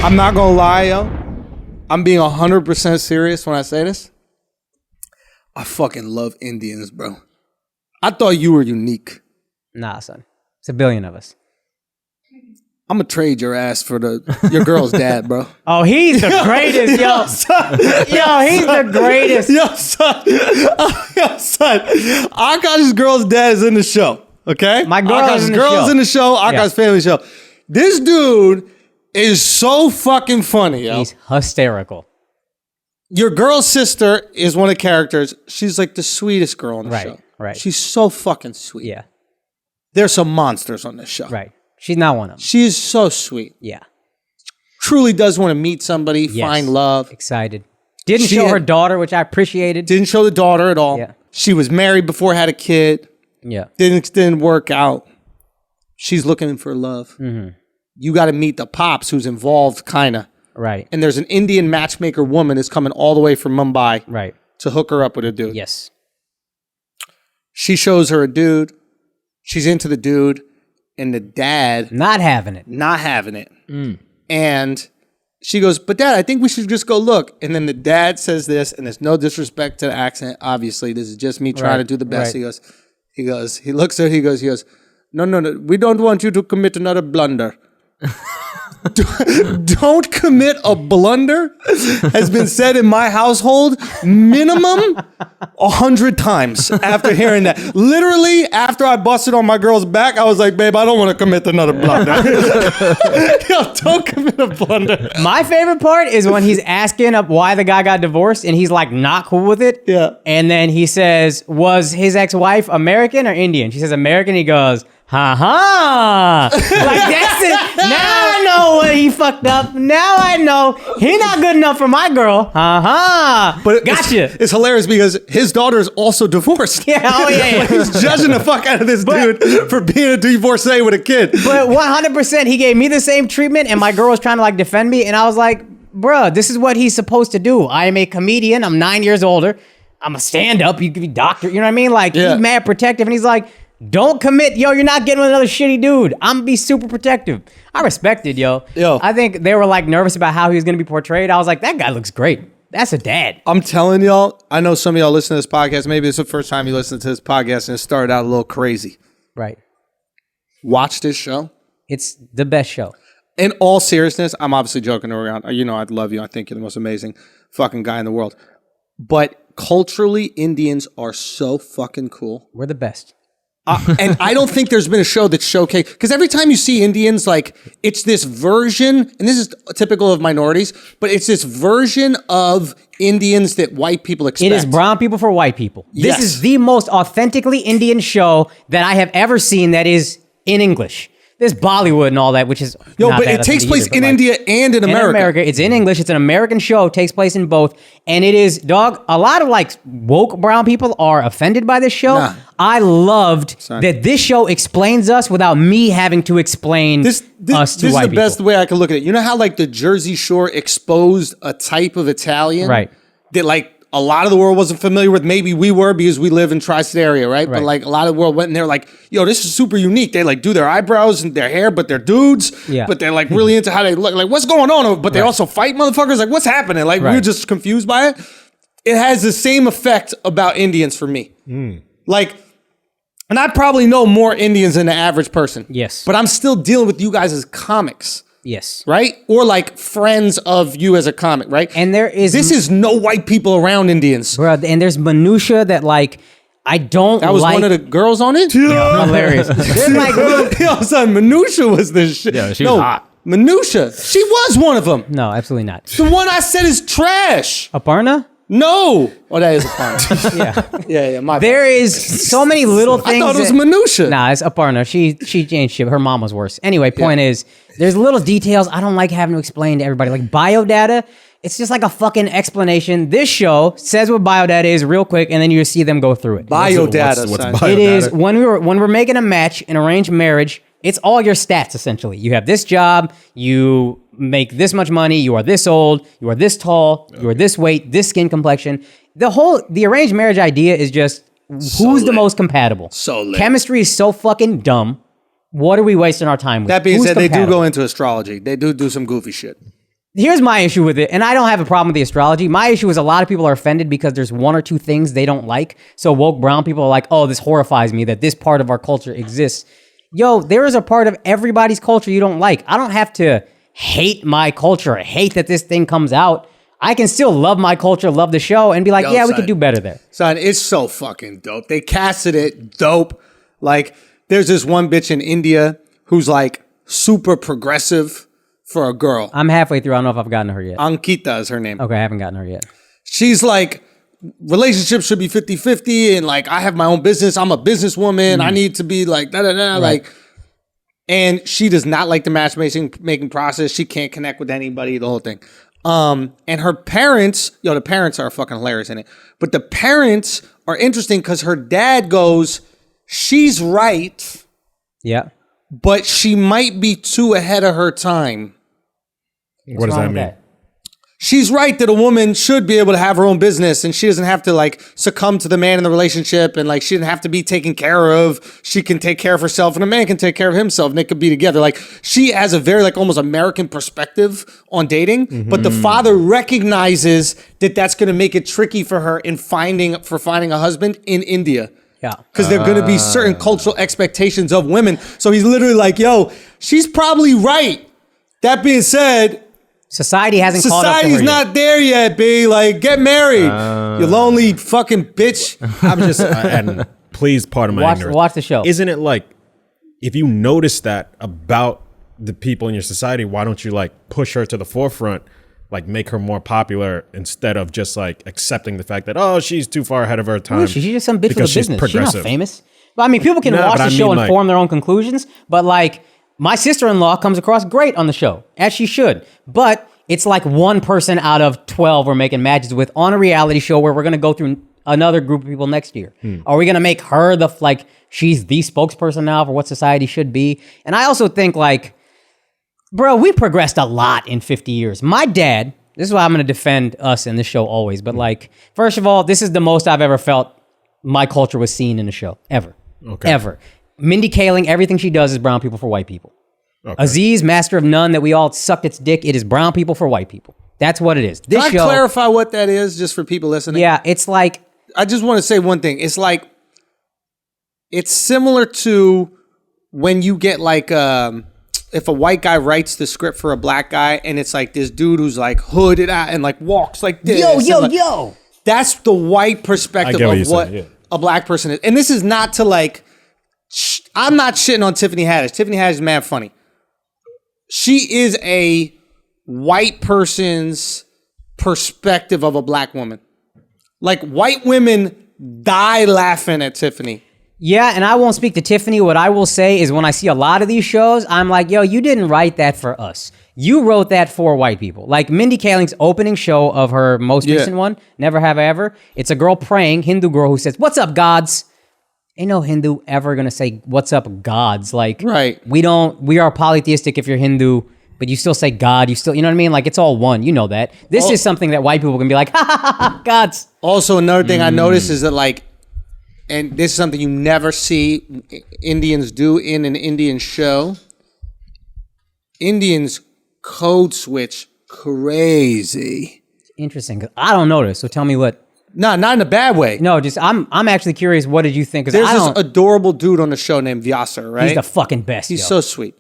I'm not gonna lie, yo. I'm being 100% serious when I say this. I fucking love Indians, bro. I thought you were unique. Nah, son. It's a billion of us. I'm gonna trade your ass for your girl's dad, bro. Oh, he's the greatest, yo. Yo, he's the greatest. Yo, son. Yo, son. Akaash's girl's dad is in the show, okay? My girl's in the show. Akaash's family show. This dude is so fucking funny, yo. He's hysterical. Your girl's sister is one of the characters. She's like the sweetest girl on the show. Right. She's so fucking sweet. Yeah. There's some monsters on this show. Right. She's not one of them. She is so sweet. Yeah. Truly does want to meet somebody, find love. Excited. Didn't show her daughter, which I appreciated. Didn't show the daughter at all. Yeah. She was married before, had a kid. Yeah. Didn't work out. She's looking for love. Mm-hmm. You got to meet the pops who's involved, kind of. Right. And there's an Indian matchmaker woman who's coming all the way from Mumbai to hook her up with a dude. Yes. She shows her a dude. She's into the dude. And the dad... Not having it. And she goes, but Dad, I think we should just go look. And then the dad says this, and there's no disrespect to the accent. Obviously, this is just me trying to do the best. He looks at her, he goes, no, we don't want you to commit another blunder. Don't commit a blunder has been said in my household minimum 100 times after hearing that. Literally, after I busted on my girl's back, I was like, babe, I don't want to commit another blunder. Yo, don't commit a blunder. My favorite part is when he's asking why the guy got divorced and he's like not cool with it. Yeah. And then he says, was his ex-wife American or Indian? She says American. He goes, ha. Like, that's it. Now I know what he fucked up. Now I know he not good enough for my girl. Ha. But gotcha. It's hilarious because his daughter is also divorced. Yeah. Oh yeah. He's judging the fuck out of this dude for being a divorcee with a kid. But 100%, he gave me the same treatment, and my girl was trying to like defend me, and I was like, bruh, this is what he's supposed to do. I am a comedian. I'm 9 years older. I'm a stand-up. You could be doctor. You know what I mean? Like, he's mad protective, and he's like, don't commit, yo. You're not getting with another shitty dude. I'm gonna be super protective. I respect it, yo. I think they were like nervous about how he was gonna be portrayed. I was like, that guy looks great. That's a dad. I'm telling y'all, I know some of y'all listen to this podcast. Maybe it's the first time you listen to this podcast and it started out a little crazy. Right. Watch this show. It's the best show. In all seriousness, I'm obviously joking around. You know, I love you. I think you're the most amazing fucking guy in the world. But culturally, Indians are so fucking cool. We're the best. And I don't think there's been a show that showcased, because every time you see Indians, like, it's this version, and this is typical of minorities, but it's this version of Indians that white people expect. It is brown people for white people. Yes. This is the most authentically Indian show that I have ever seen that is in English. There's Bollywood and all that, which is but it takes place in India and in America. It's in English. It's an American show. It takes place in both. And it is, dog, a lot of like woke brown people are offended by this show. Nah. I loved that this show explains us without me having to explain us to white people. This is the best way I can look at it. You know how like the Jersey Shore exposed a type of Italian? Right. That like a lot of the world wasn't familiar with. Maybe we were because we live in tri-state area, right? But like a lot of the world went and they're like, yo, this is super unique. They like do their eyebrows and their hair, but they're dudes. Yeah. But they're like really into how they look. Like, what's going on? But they also fight motherfuckers. Like, what's happening? Like, we were just confused by it. It has the same effect about Indians for me. Like, and I probably know more Indians than the average person. Yes. But I'm still dealing with you guys as comics. Yes. Right? Or like friends of you as a comic, right? And this is no white people around Indians. Bro, and there's minutia that like, I don't That was one of the girls on it? Yeah, hilarious. There's like little... Yo, son, Minutia was this shit. Yeah, she was hot. Minutia. She was one of them. No, absolutely not. The one I said is trash. Aparna? No. Oh, that is Aparna. Yeah, my There is so many little things. I thought it was Minutia. Nah, it's Aparna. She changed shit. Her mom was worse. Anyway, point is, there's little details I don't like having to explain to everybody. Like biodata, it's just like a fucking explanation. This show says what biodata is real quick, and then you just see them go through it. Biodata. What's biodata? It is when we're making a match, an arranged marriage. It's all your stats essentially. You have this job. You make this much money. You are this old. You are this tall. You are this weight. This skin complexion. The arranged marriage idea is just who's the most compatible. So lit. Chemistry is so fucking dumb. What are we wasting our time with? That being Who's said, they do compatible? go into astrology. They do some goofy shit. Here's my issue with it, and I don't have a problem with the astrology. My issue is a lot of people are offended because there's one or two things they don't like. So woke brown people are like, oh, this horrifies me that this part of our culture exists. Yo, there is a part of everybody's culture you don't like. I don't have to hate my culture, hate that this thing comes out. I can still love my culture, love the show, and be like, yeah, we could do better there. Son, it's so fucking dope. They casted it dope. Like, there's this one bitch in India who's like super progressive for a girl. I'm halfway through. I don't know if I've gotten her yet. Ankita is her name. Okay, I haven't gotten her yet. She's like, relationships should be 50-50, and like, I have my own business. I'm a businesswoman. I need to be like, da-da-da, like, and she does not like the matchmaking process. She can't connect with anybody, the whole thing. And her parents, the parents are fucking hilarious in it, but the parents are interesting because her dad goes, she's right. Yeah. But she might be too ahead of her time. What does that mean? She's right that a woman should be able to have her own business and she doesn't have to like succumb to the man in the relationship and like she doesn't have to be taken care of. She can take care of herself and a man can take care of himself and they could be together. Like she has a very like almost American perspective on dating, but the father recognizes that that's going to make it tricky for her in finding a husband in India. Yeah. Because there are going to be certain cultural expectations of women. So he's literally like, yo, she's probably right. That being said, society hasn't caught up to her society's not there yet, B. Like, get married. You lonely fucking bitch. I'm just, and please pardon my ignorance. Watch the show. Isn't it like, if you notice that about the people in your society, why don't you like push her to the forefront? Like make her more popular instead of just like accepting the fact that, oh, she's too far ahead of her time. She's just some bitch with a because she's business. She's not progressive. famous. But I mean, people can watch the show and form their own conclusions. But like, my sister-in-law comes across great on the show, as she should. But it's like one person out of 12 we're making matches with on a reality show where we're going to go through another group of people next year. Are we going to make her she's the spokesperson now for what society should be? And I also think like, bro, we progressed a lot in 50 years. My dad, this is why I'm going to defend us in this show always, but like, first of all, this is the most I've ever felt my culture was seen in the show, ever. Okay. Ever. Mindy Kaling, everything she does is brown people for white people. Okay. Aziz, Master of None, that we all sucked its dick, it is brown people for white people. That's what it is. This Can I clarify what that is, just for people listening? Yeah, it's like... I just want to say one thing. It's like, it's similar to when you get like... if a white guy writes the script for a black guy and it's like this dude who's like hooded out and like walks like this. Yo. That's the white perspective of what a black person is. And this is not to like, I'm not shitting on Tiffany Haddish. Tiffany Haddish is mad funny. She is a white person's perspective of a black woman. Like white women die laughing at Tiffany. Yeah, and I won't speak to Tiffany. What I will say is when I see a lot of these shows, I'm like, yo, you didn't write that for us. You wrote that for white people. Like Mindy Kaling's opening show of her most recent one, Never Have I Ever. It's a girl praying, Hindu girl who says, "What's up, gods?" Ain't no Hindu ever gonna say, "What's up, gods?" Like, we are polytheistic if you're Hindu, but you still say God. You still, you know what I mean? Like, it's all one. You know that. This is something that white people can be like, ha ha ha ha, gods. Also, another thing I noticed is that like, and this is something you never see Indians do in an Indian show. Indians code switch crazy. It's interesting, because I don't notice. So tell me what. No, not in a bad way. No, just I'm actually curious. What did you think? There's this adorable dude on the show named Vyasar, right? He's the fucking best. He's so sweet.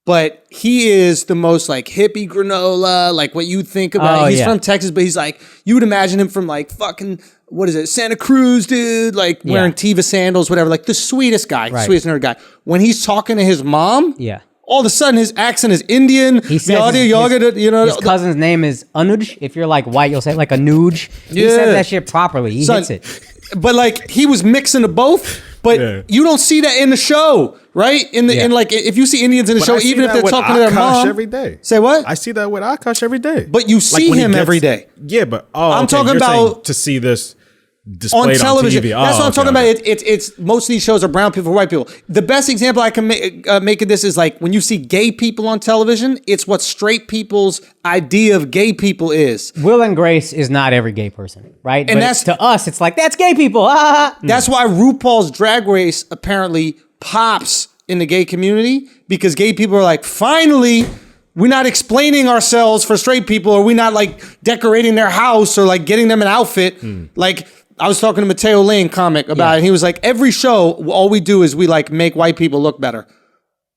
But he is the most like hippie granola, like what you think about. He's from Texas, but he's like, you would imagine him from like fucking, what is it, Santa Cruz, dude, like wearing Teva sandals, whatever, like the sweetest guy, sweetest nerd guy. When he's talking to his mom, all of a sudden his accent is Indian. He says his cousin's name is Anuj. If you're like white, you'll say like Anuj. He says that shit properly. He hits it. But like he was mixing the both, but you don't see that in the show, right? In like if you see Indians in the show, even if they're talking to their mom every day. Say what? I see that with Akaash every day. But you see him every day. Yeah, but I'm talking about to see this displayed on television. On TV. That's what I'm talking about. It's most of these shows are brown people for white people. The best example I can make of this is like when you see gay people on television, it's what straight people's idea of gay people is. Will and Grace is not every gay person, right? And but that's to us, it's like, that's gay people. That's why RuPaul's Drag Race apparently pops in the gay community, because gay people are like, finally, We're not explaining ourselves for straight people, or we're not like decorating their house or like getting them an outfit. Like I was talking to Mateo Lane, comic, about it. He was like, every show, all we do is we like make white people look better.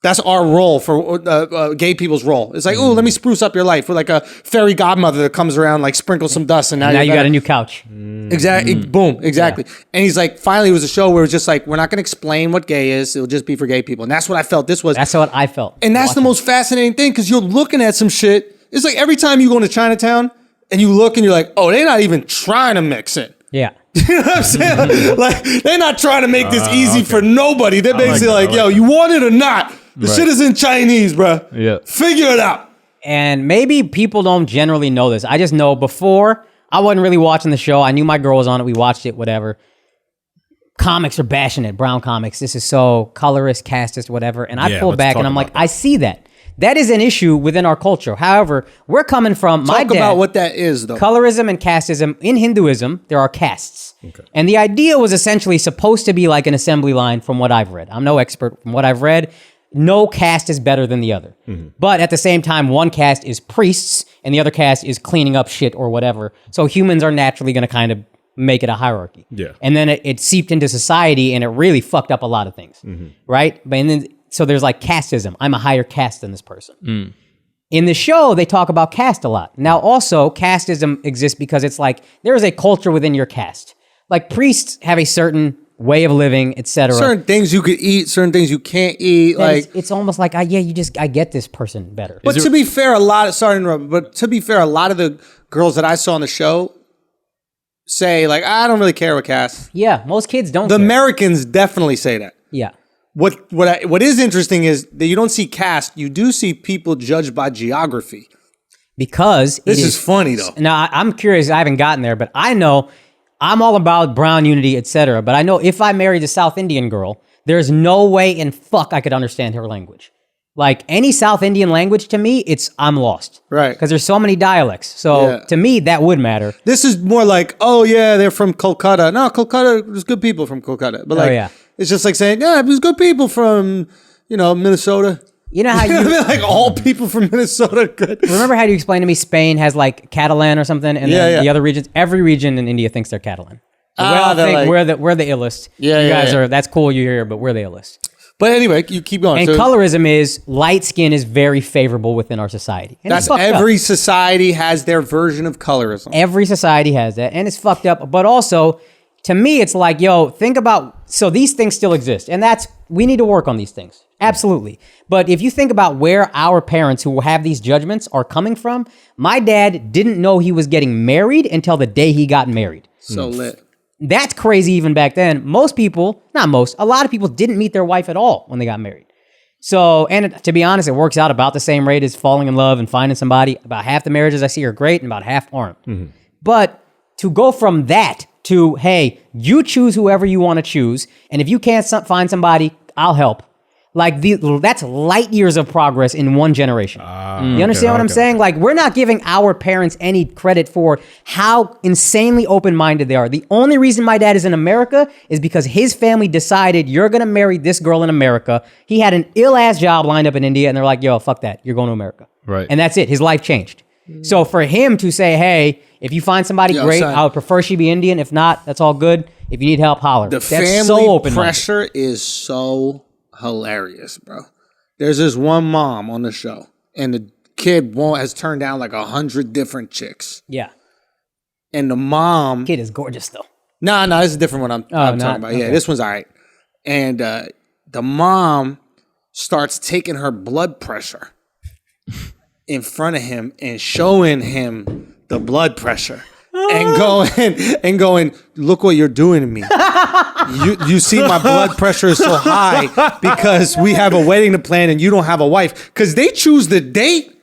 That's our role for gay people's role. It's like, oh, let me spruce up your life. We're like a fairy godmother that comes around, like sprinkle some dust, and now you got a new couch. Exactly. Boom. Exactly. Yeah. And he's like, finally, it was a show where it's just like, we're not going to explain what gay is. It'll just be for gay people. And that's what I felt this was. That's what I felt. And that's the most fascinating thing, because you're looking at some shit. It's like every time you go into Chinatown and you look and you're like, oh, they're not even trying to mix it. Yeah. You know what I'm saying? Like, they're not trying to make this easy for nobody. They're basically like, yo, you want it or not? The shit is in Chinese, bro. Yeah. Figure it out. And maybe people don't generally know this. I just know before, I wasn't really watching the show. I knew my girl was on it. We watched it, whatever. Comics are bashing it. Brown comics. This is so colorist, casteist, whatever. And I pull back and I'm like, I see that. That is an issue within our culture. However, we're coming from my dad. Talk about what that is, though. Colorism and casteism. In Hinduism, there are castes. Okay. And the idea was essentially supposed to be like an assembly line from what I've read. I'm no expert. From what I've read, no caste is better than the other. But at the same time, one caste is priests and the other caste is cleaning up shit or whatever. So humans are naturally going to kind of make it a hierarchy. Yeah. And then it seeped into society and it really fucked up a lot of things. Right? And then so there's like casteism. I'm a higher caste than this person. In the show, they talk about caste a lot. Now, also, casteism exists because it's like there is a culture within your caste. Like priests have a certain way of living, etc. Certain things you could eat, certain things you can't eat. Like it's almost like, I get this person better. But to be fair, a lot of the girls that I saw on the show say like, I don't really care what caste. Yeah, most kids don't. The Americans definitely say that. Yeah. What is interesting is that you don't see caste, you do see people judged by geography. Because this is funny though. Now I'm curious, I haven't gotten there, but I know I'm all about brown unity, etc. But I know if I married a South Indian girl, there's no way in fuck I could understand her language. Like any South Indian language to me, I'm lost. Right. Because there's so many dialects. So to me, that would matter. This is more like, oh yeah, they're from Kolkata. No, Kolkata, there's good people from Kolkata. But like, it's just like saying, yeah, there's good people from, Minnesota. You know how you like all people from Minnesota are good. Remember how you explained to me Spain has like Catalan or something, and then the other regions, every region in India thinks they're Catalan. We all think like, we're the illest. Yeah, you guys are. That's cool. You're here, but we're the illest. But anyway, you keep going. And colorism is light skin is very favorable within our society. And that's every society has their version of colorism. Every society has that, and it's fucked up. But also, to me, it's like, yo, think about. So these things still exist, and we need to work on these things. Absolutely. But if you think about where our parents who have these judgments are coming from, my dad didn't know he was getting married until the day he got married. So lit. That's crazy even back then. A lot of people didn't meet their wife at all when they got married. So, and to be honest, it works out about the same rate as falling in love and finding somebody. About half the marriages I see are great and about half aren't. But to go from that to, hey, you choose whoever you want to choose, and if you can't find somebody, I'll help. Like that's light years of progress in one generation. You understand what I'm saying? Like we're not giving our parents any credit for how insanely open-minded they are. The only reason my dad is in America is because his family decided you're going to marry this girl in America. He had an ill-ass job lined up in India and they're like, yo, fuck that. You're going to America. Right. And that's it. His life changed. So for him to say, hey, if you find somebody great, I would prefer she be Indian. If not, that's all good. If you need help, holler. The family pressure is so hilarious, bro. There's this one mom on the show, and the kid has turned down like 100 different chicks. Yeah. And the mom... Kid is gorgeous, though. No, this is a different one I'm talking about. Okay. Yeah, this one's all right. And the mom starts taking her blood pressure in front of him and showing him the blood pressure. And going, look what you're doing to me. You see my blood pressure is so high because we have a wedding to plan and you don't have a wife. Because they choose the date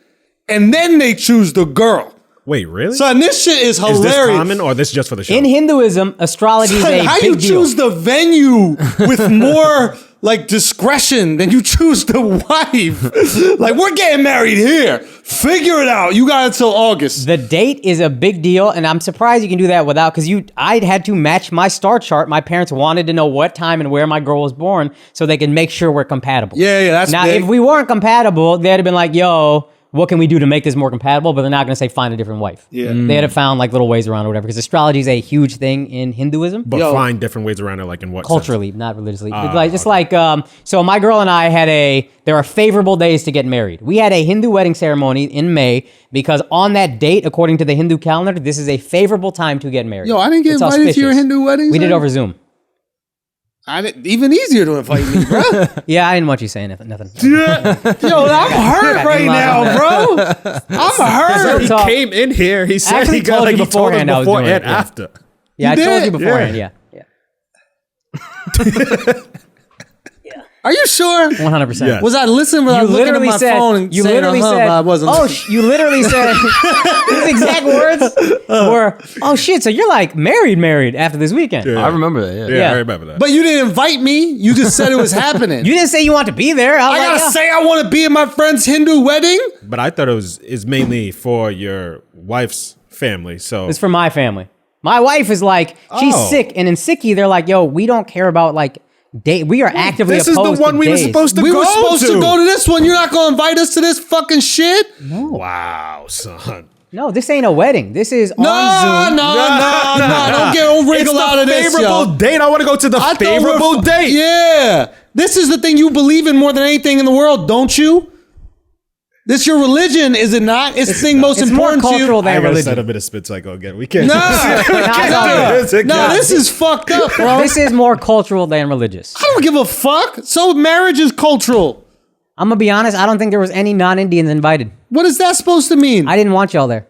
and then they choose the girl. Wait, really? Son, this shit is hilarious. Is this common or this just for the show? In Hinduism, astrology is a big deal. How you choose the venue with more like discretion than you choose the wife? Like, we're getting married here. Figure it out. You got until August. The date is a big deal, and I'm surprised you can do that without, because I had to match my star chart. My parents wanted to know what time and where my girl was born so they could make sure we're compatible. Yeah, that's now, big. if we weren't compatible, they'd have been like, yo, what can we do to make this more compatible? But they're not going to say find a different wife. Yeah. They had to found like little ways around or whatever, because astrology is a huge thing in Hinduism. But find different ways around it, like in what Culturally, sense? not religiously. So my girl and I there are favorable days to get married. We had a Hindu wedding ceremony in May because on that date, according to the Hindu calendar, this is a favorable time to get married. Yo, I didn't get It's invited to your auspicious. Hindu weddings. We did over Zoom. Even easier to invite me, bro. Yeah, I didn't want you saying nothing. Yo, I'm hurt right now, bro. I'm hurt. He talk. came in here. He said actually he got told you he told him beforehand I was before doing and it, yeah. after. Yeah, I You told did? you beforehand. Yeah. Are you sure? 100%. Yeah. Was I listening? Was I You looking at literally my said, phone and you saying, literally said, but I wasn't listening. you literally said, his exact words were, oh shit, so you're like married after this weekend. Yeah. I remember that. Yeah. Yeah, Yeah. I remember that. But you didn't invite me. You just said it was happening. You didn't say you want to be there. I gotta say I want to be at my friend's Hindu wedding. But I thought it's mainly for your wife's family. So It's for my family. My wife is like, she's Oh. sick, and in Sikhi, they're like, yo, we don't care about like date. We are actively this is opposed the one to we were days. supposed to We go were supposed to to go to this one. You're not gonna invite us to this fucking shit. Wow, son. No, this ain't a wedding. This is No, on Zoom. no. Don't wriggle out of this, favorable yo. date. I want to go to the I thought favorable we're- date. Yeah. This is the thing you believe in more than anything in the world, don't you? This your religion, is it not? It's the thing most It's more important to you. cultural I than gotta set religion. a bit of spit cycle again. We can't. No, No, this is fucked up, bro. This is more cultural than religious. I don't give a fuck. So marriage is cultural. I'm gonna be honest. I don't think there was any non-Indians invited. What is that supposed to mean? I didn't want y'all there.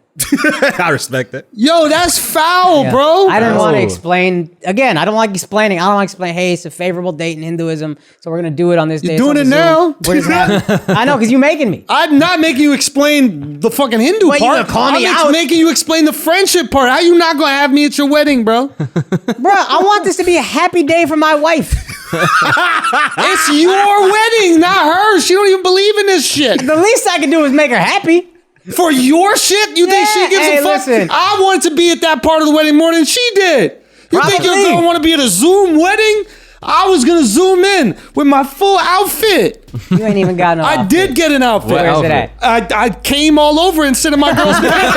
I respect it. Yo, that's foul, Yeah. bro. I didn't want to Oh. explain. Again, I don't like explaining. I don't like explaining, hey, it's a favorable date in Hinduism, so we're going to do it on this day. You're doing It's it on now. Zoom. We're just having, I know, because you're making me. I'm not making you explain the fucking Hindu What, you part. gonna call me I'm out? making you explain the friendship part. How you not gonna have me at your wedding, bro? Bro, I want this to be a happy day for my wife. It's your wedding, not hers. She don't even believe in this shit. The least I can do is make her happy. For your shit, you think she Yeah, gives hey, a fuck? listen. I wanted to be at that part of the wedding more than she did. You think your Probably. girl want to be at a Zoom wedding? I was gonna zoom in with my full outfit. You ain't even got no I outfit. did get an outfit. Where is it outfit? at? I came all over instead of my girl's wedding.